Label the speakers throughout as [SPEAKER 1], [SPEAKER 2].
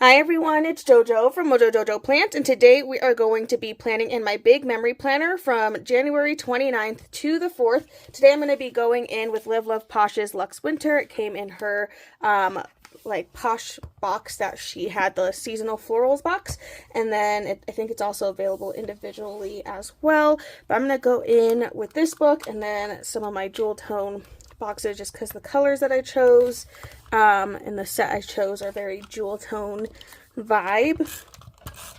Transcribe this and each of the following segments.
[SPEAKER 1] Hi everyone, it's JoJo from Mojo Jojo Plant, and today we are going to be planning in my big memory planner from January 29th to the 4th. Today I'm going to be going in with Live Love Posh's Luxe Winter. It came in her like Posh box that she had, the seasonal florals box, and then I think it's also available individually as well. But I'm going to go in with this book and then some of my jewel tone boxes just because the colors that I chose and the set I chose are very jewel tone vibe.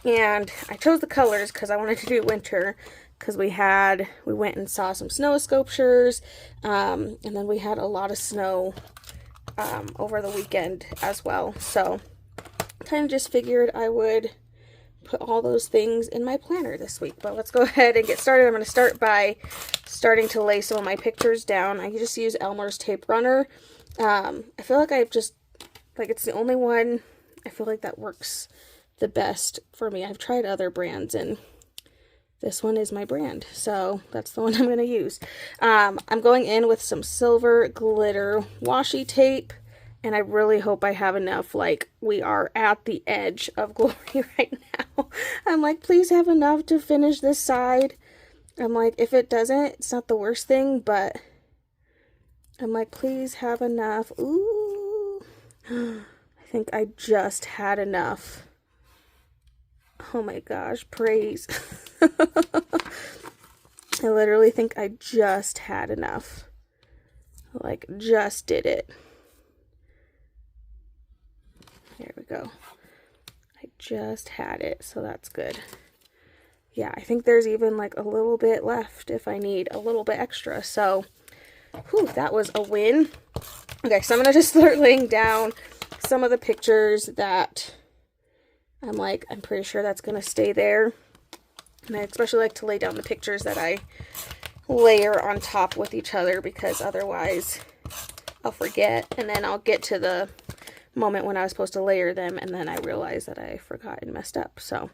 [SPEAKER 1] And I chose the colors because I wanted to do winter because we went and saw some snow sculptures, and then we had a lot of snow over the weekend as well. So kind of just figured I would put all those things in my planner this week. But let's go ahead and get started. I'm going to start by starting to lay some of my pictures down. I just use Elmer's tape runner. I feel like it's the only one I feel like that works the best for me. I've tried other brands and this one is my brand, so that's the one I'm going to use. I'm going in with some silver glitter washi tape, and I really hope I have enough. Like, we are at the edge of glory right now. I'm like, please have enough to finish this side. I'm like, if it doesn't, it's not the worst thing, but I'm like, please have enough. Ooh, I think I just had enough. Oh my gosh, praise. I literally think I just had enough. Like, just did it. There we go. I just had it, so that's good. Yeah, I think there's even like a little bit left if I need a little bit extra. So, whew, that was a win. Okay, so I'm going to just start laying down some of the pictures that I'm pretty sure that's going to stay there. And I especially like to lay down the pictures that I layer on top with each other, because otherwise I'll forget. And then I'll get to the moment when I was supposed to layer them, and then I realize that I forgot and messed up. So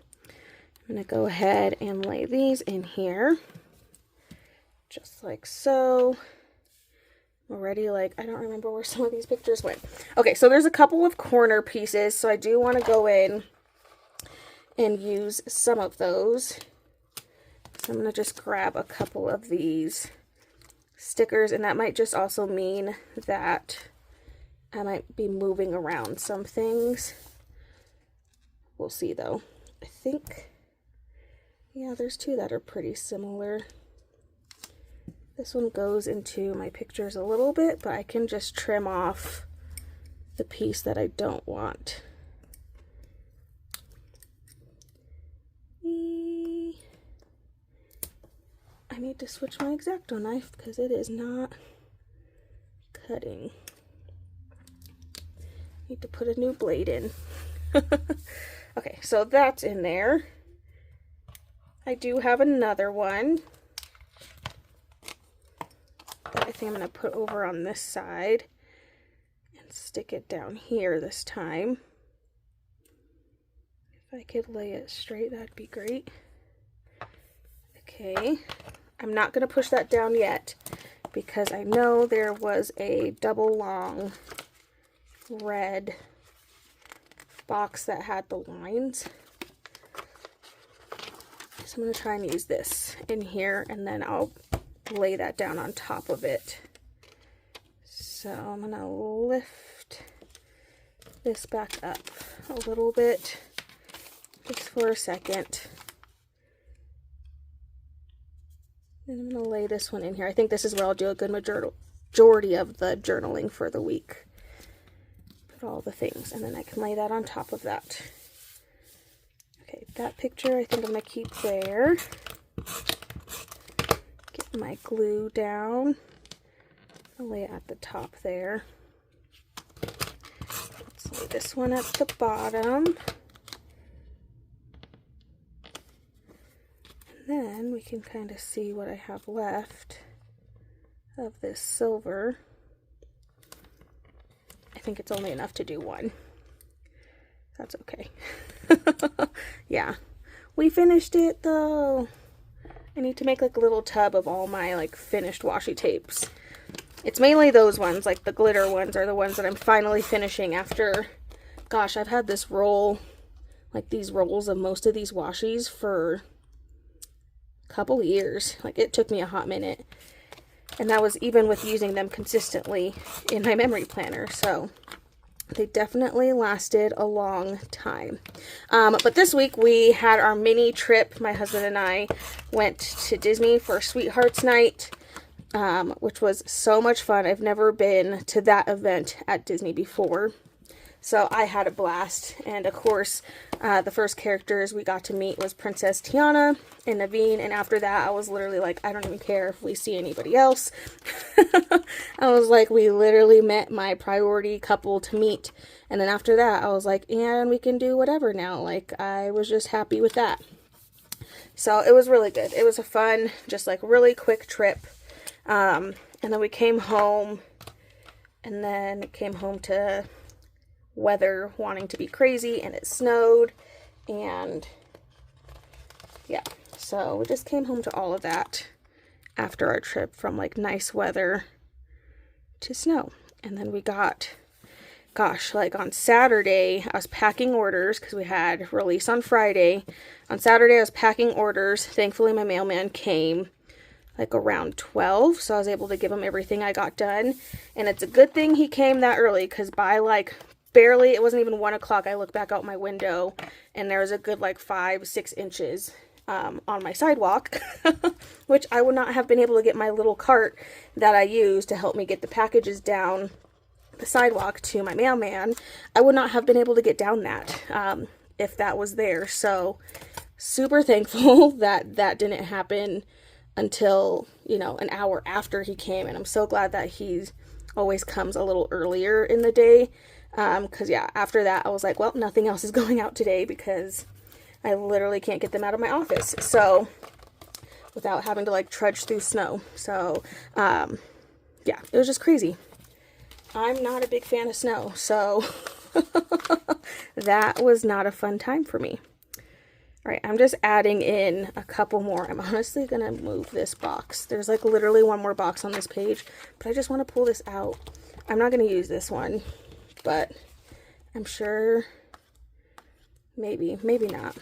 [SPEAKER 1] I'm going to go ahead and lay these in here. Just like so. Already, like, I don't remember where some of these pictures went. Okay, so there's a couple of corner pieces, so I do want to go in and use some of those. So I'm going to just grab a couple of these stickers, and that might just also mean that I might be moving around some things. We'll see, though. I think, yeah, there's two that are pretty similar. This one goes into my pictures a little bit, but I can just trim off the piece that I don't want. I need to switch my X-Acto knife because it is not cutting. Need to put a new blade in. Okay, so that's in there. I do have another one that I think I'm going to put over on this side and stick it down here this time. If I could lay it straight, that'd be great. Okay, I'm not going to push that down yet because I know there was a double long red box that had the lines. So I'm going to try and use this in here, and then I'll lay that down on top of it. So I'm going to lift this back up a little bit just for a second. And I'm going to lay this one in here. I think this is where I'll do a good majority of the journaling for the week. Put all the things, and then I can lay that on top of that. Okay, that picture I think I'm going to keep there. Get my glue down. I'll lay it at the top there. Let's lay this one at the bottom. And then we can kind of see what I have left of this silver. I think it's only enough to do one. That's okay. Yeah. We finished it though. I need to make like a little tub of all my like finished washi tapes. It's mainly those ones, like the glitter ones are the ones that I'm finally finishing after Gosh, I've had this roll, like these rolls of most of these washies for a couple years. Like, it took me a hot minute. And that was even with using them consistently in my memory planner. So they definitely lasted a long time. But this week we had our mini trip. My husband and I went to Disney for Sweethearts Night, which was so much fun. I've never been to that event at Disney before. So I had a blast. And of course, the first characters we got to meet was Princess Tiana and Naveen. And after that, I was literally like, I don't even care if we see anybody else. I was like, we literally met my priority couple to meet. And then after that, I was like, and we can do whatever now. Like, I was just happy with that. So it was really good. It was a fun, just like really quick trip. And then we came home, and then came home to weather wanting to be crazy, and it snowed, and yeah, so we just came home to all of that after our trip, from like nice weather to snow. And then we got, gosh, like on Saturday I was packing orders because we had release on Friday. On Saturday I was packing orders. Thankfully my mailman came like around 12, so I was able to give him everything I got done. And it's a good thing he came that early, because by like barely, it wasn't even 1 o'clock, I looked back out my window and there was a good like 5-6 inches on my sidewalk, which I would not have been able to get my little cart that I use to help me get the packages down the sidewalk to my mailman. I would not have been able to get down that if that was there. So super thankful that that didn't happen until, you know, an hour after he came. And I'm so glad that he always comes a little earlier in the day. Because yeah, after that I was like, well, nothing else is going out today because I literally can't get them out of my office. So without having to like trudge through snow. So yeah, it was just crazy. I'm not a big fan of snow, so that was not a fun time for me. All right, I'm just adding in a couple more. I'm honestly gonna move this box. There's like literally one more box on this page, but I just want to pull this out. I'm not gonna use this one, but I'm sure maybe not.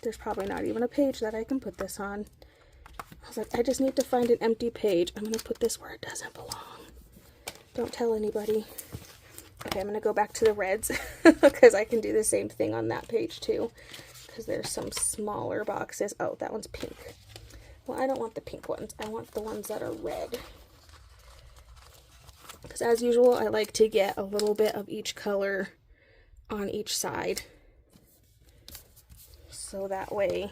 [SPEAKER 1] There's probably not even a page that I can put this on. I was like, I just need to find an empty page. I'm gonna put this where it doesn't belong. Don't tell anybody. Okay, I'm gonna go back to the reds because I can do the same thing on that page too, because there's some smaller boxes. Oh, that one's pink. Well, I don't want the pink ones. I want the ones that are red. Because as usual, I like to get a little bit of each color on each side. So that way,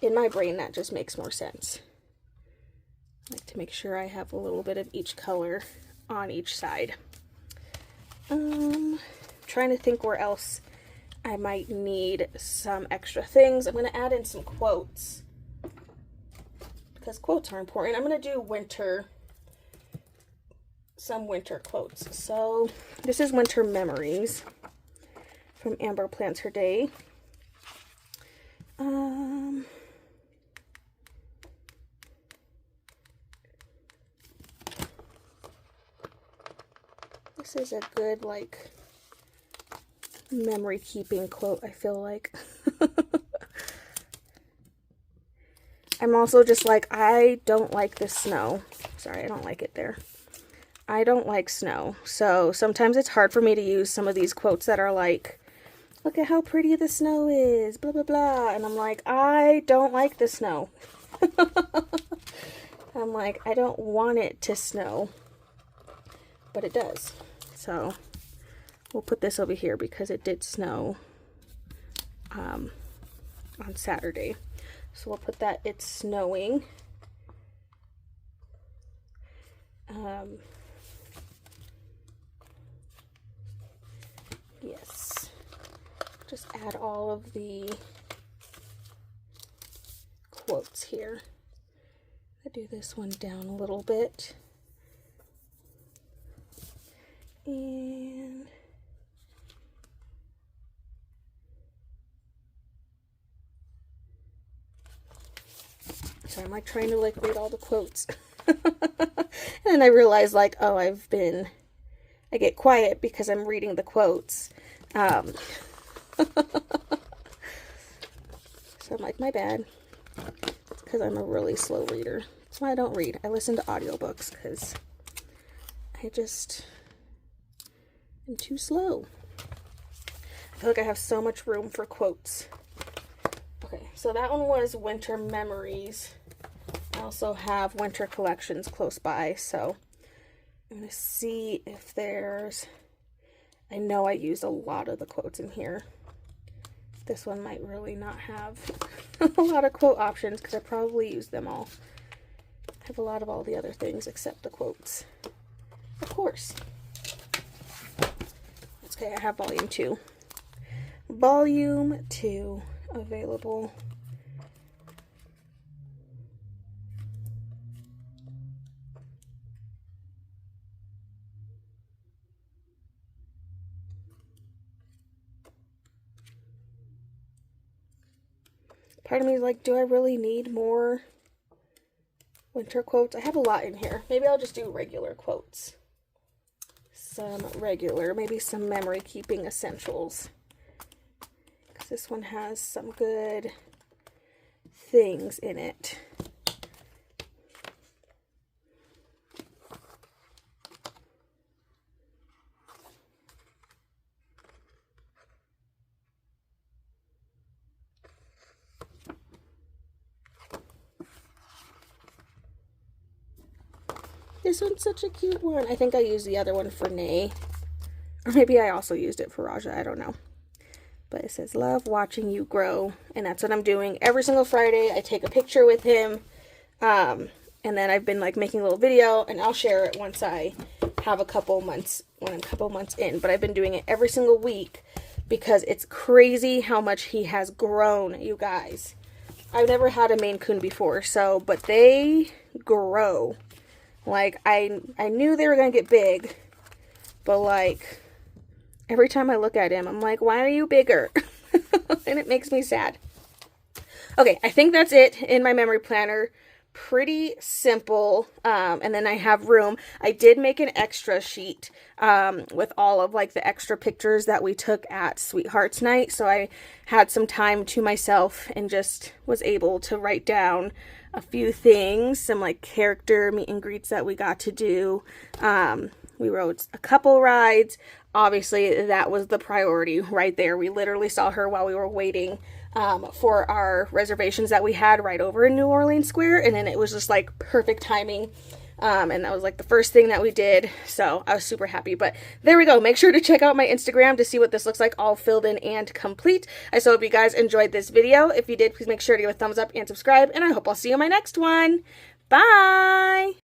[SPEAKER 1] in my brain, that just makes more sense. I like to make sure I have a little bit of each color on each side. Trying to think where else I might need some extra things. I'm going to add in some quotes, because quotes are important. I'm going to do some winter quotes. So this is Winter Memories from Amber Plans Her Day. This is a good like memory keeping quote, I feel like. I'm also just like, I don't like the snow. Sorry, I don't like it there. I don't like snow. So sometimes it's hard for me to use some of these quotes that are like, look at how pretty the snow is, blah, blah, blah. And I'm like, I don't like the snow. I'm like, I don't want it to snow, but it does. So we'll put this over here because it did snow on Saturday. So we'll put that it's snowing. Yes. Just add all of the quotes here. I do this one down a little bit. And so I'm like trying to like read all the quotes. And then I realized like, oh, I get quiet because I'm reading the quotes. So I'm like, my bad. It's because I'm a really slow reader. That's why I don't read. I listen to audiobooks because I just am too slow. I feel like I have so much room for quotes. Okay, so that one was Winter Memories. I also have Winter Collections close by, so I'm going to see if there's... I know I used a lot of the quotes in here. This one might really not have a lot of quote options because I probably used them all. I have a lot of all the other things except the quotes. Of course. Okay, I have volume 2. Volume 2 available. Part of me is like, do I really need more winter quotes? I have a lot in here. Maybe I'll just do regular quotes. Some regular, maybe some memory keeping essentials. Because this one has some good things in it. This one's such a cute one. I think I used the other one for Nay. Or maybe I also used it for Raja. I don't know. But it says, love watching you grow. And that's what I'm doing. Every single Friday, I take a picture with him. And then I've been like making a little video. And I'll share it once I have a couple months, when I'm a couple months in. But I've been doing it every single week. Because it's crazy how much he has grown, you guys. I've never had a Maine Coon before. So, but they grow. Like, I knew they were going to get big, but, like, every time I look at him, I'm like, why are you bigger? And it makes me sad. Okay, I think that's it in my memory planner. Pretty simple, and then I have room. I did make an extra sheet with all of, like, the extra pictures that we took at Sweethearts Night, so I had some time to myself and just was able to write down a few things, some like character meet and greets that we got to do. We rode a couple rides. Obviously, that was the priority right there. We literally saw her while we were waiting for our reservations that we had right over in New Orleans Square, and then it was just like perfect timing. And that was like the first thing that we did, so I was super happy. But there we go. Make sure to check out my Instagram to see what this looks like all filled in and complete. I so hope you guys enjoyed this video. If you did, please make sure to give a thumbs up and subscribe, and I hope I'll see you in my next one. Bye!